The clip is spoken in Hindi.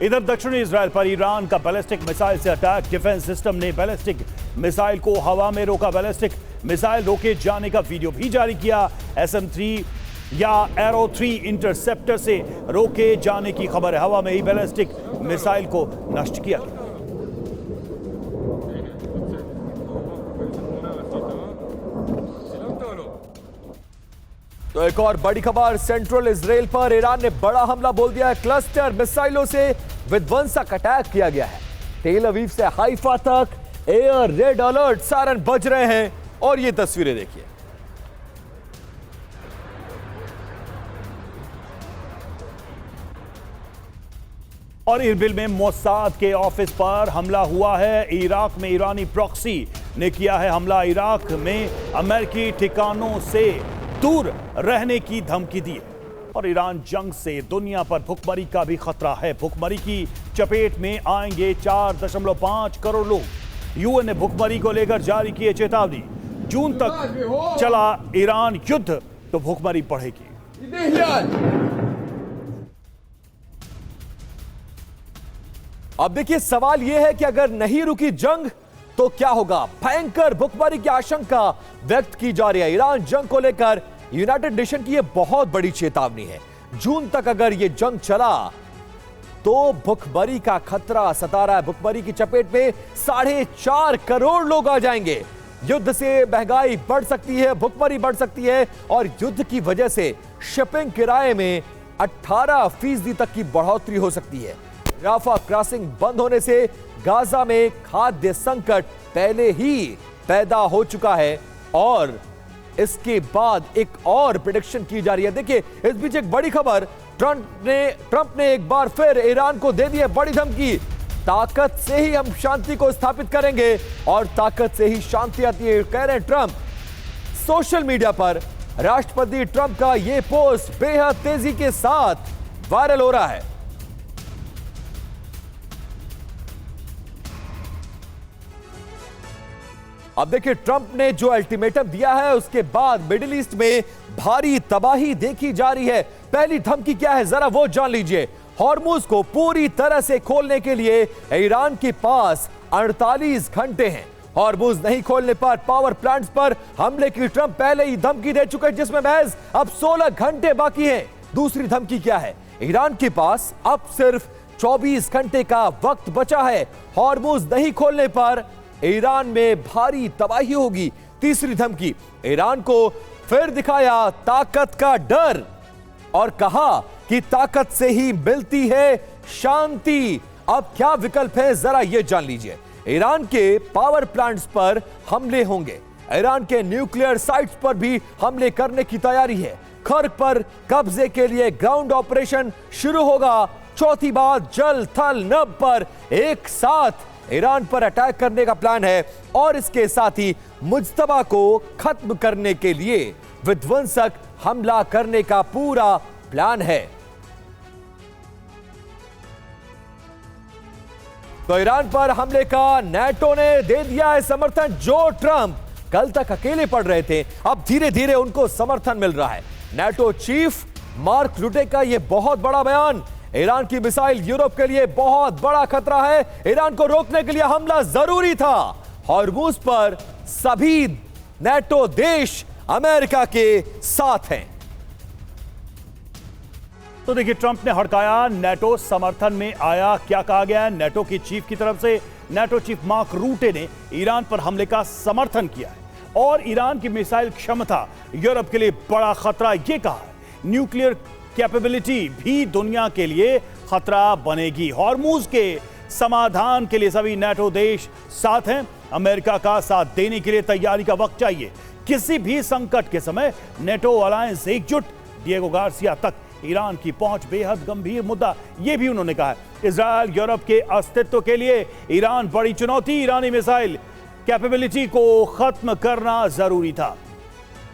इधर दक्षिणी इजराइल पर ईरान का बैलिस्टिक मिसाइल से अटैक। डिफेंस सिस्टम ने बैलिस्टिक मिसाइल को हवा में रोका। बैलिस्टिक मिसाइल रोके जाने का वीडियो भी जारी किया। SM-3 या एरो 3 इंटरसेप्टर से रोके जाने की खबर है। हवा में ही बैलिस्टिक मिसाइल को नष्ट किया गया। तो एक और बड़ी खबर सेंट्रल इजराइल पर ईरान ने बड़ा हमला बोल दिया है। क्लस्टर मिसाइलों से विध्वंसक अटैक किया गया है। टेल अवीव से हाइफा तक एयर रेड अलर्ट सायरन बज रहे हैं और ये तस्वीरें देखिए। और इरबिल में मोसाद के ऑफिस पर हमला हुआ है। इराक में ईरानी प्रॉक्सी ने किया है हमला। इराक में अमेरिकी ठिकानों से दूर रहने की धमकी दी है। और ईरान जंग से दुनिया पर भुखमरी का भी खतरा है। भुखमरी की चपेट में आएंगे 4.5 करोड़ लोग। यूएन ने भुखमरी को लेकर जारी की चेतावनी। जून तक चला ईरान युद्ध तो भुखमरी बढ़ेगी। अब देखिए सवाल यह है कि अगर नहीं रुकी जंग तो क्या होगा। भयंकर भुखमरी की आशंका व्यक्त की जा रही है। ईरान जंग को लेकर यूनाइटेड नेशन की यह बहुत बड़ी चेतावनी है। जून तक अगर यह जंग चला तो भुखमरी का खतरा सता रहा है। भुखमरी की चपेट में 4.5 करोड़ लोग आ जाएंगे। युद्ध से महंगाई बढ़ सकती है, भुखमरी बढ़ सकती है और युद्ध की वजह से शिपिंग किराए में 18% तक की बढ़ोतरी हो सकती है। राफा क्रॉसिंग बंद होने से गाजा में खाद्य संकट पहले ही पैदा हो चुका है और इसके बाद एक और प्रेडिक्शन की जा रही है। देखिए इस बीच एक बड़ी खबर, ट्रंप ने एक बार फिर ईरान को दे दी है बड़ी धमकी। ताकत से ही हम शांति को स्थापित करेंगे और ताकत से ही शांति आती है, कह रहे हैं ट्रंप। सोशल मीडिया पर राष्ट्रपति ट्रंप का यह पोस्ट बेहद तेजी के साथ वायरल हो रहा है। अब देखिए ट्रंप ने जो अल्टीमेटम दिया है उसके बाद मिडिल ईस्ट में भारी तबाही देखी जा रही है। पहली धमकी क्या है जरा वो जान लीजिए। हॉर्मुज को पूरी तरह से खोलने के लिए ईरान के पास 48 घंटे हैं। हॉर्मुज नहीं खोलने पर पावर प्लांट्स पर हमले की ट्रंप पहले ही धमकी दे चुके हैं, जिसमें महज अब 16 घंटे बाकी हैं। दूसरी धमकी क्या है, ईरान के पास अब सिर्फ 24 घंटे का वक्त बचा है। हॉर्मुज नहीं खोलने पर ईरान में भारी तबाही होगी। तीसरी धमकी, ईरान को फिर दिखाया ताकत का डर और कहा कि ताकत से ही मिलती है शांति। अब क्या विकल्प है जरा ये जान लीजिए। ईरान के पावर प्लांट्स पर हमले होंगे। ईरान के न्यूक्लियर साइट्स पर भी हमले करने की तैयारी है। खर्क पर कब्जे के लिए ग्राउंड ऑपरेशन शुरू होगा। चौथी बात, जल थल नभ पर एक साथ ईरान पर अटैक करने का प्लान है और इसके साथ ही मुज्तबा को खत्म करने के लिए विध्वंसक हमला करने का पूरा प्लान है। तो ईरान पर हमले का नेटो ने दे दिया है समर्थन। जो ट्रंप कल तक अकेले पड़ रहे थे, अब धीरे धीरे उनको समर्थन मिल रहा है। नेटो चीफ मार्क रुटे का यह बहुत बड़ा बयान। ईरान की मिसाइल यूरोप के लिए बहुत बड़ा खतरा है। ईरान को रोकने के लिए हमला जरूरी था। हॉर्मुज पर सभी नेटो देश अमेरिका के साथ हैं। तो देखिए ट्रंप ने हड़काया, नेटो समर्थन में आया। क्या कहा गया है नेटो की चीफ की तरफ से? नेटो चीफ मार्क रूटे ने ईरान पर हमले का समर्थन किया है और ईरान की मिसाइल क्षमता यूरोप के लिए बड़ा खतरा यह कहा है। न्यूक्लियर कैपेबिलिटी भी दुनिया के लिए खतरा बनेगी। हॉर्मुज के समाधान के लिए सभी नेटो देश साथ हैं। अमेरिका का साथ देने के लिए तैयारी का वक्त चाहिए। किसी भी संकट के समय नेटो अलायंस एकजुट। डिएगो गार्सिया तक ईरान की पहुंच बेहद गंभीर मुद्दा, यह भी उन्होंने कहा। इजराइल यूरोप के अस्तित्व के लिए ईरान बड़ी चुनौती। ईरानी मिसाइल कैपेबिलिटी को खत्म करना जरूरी था।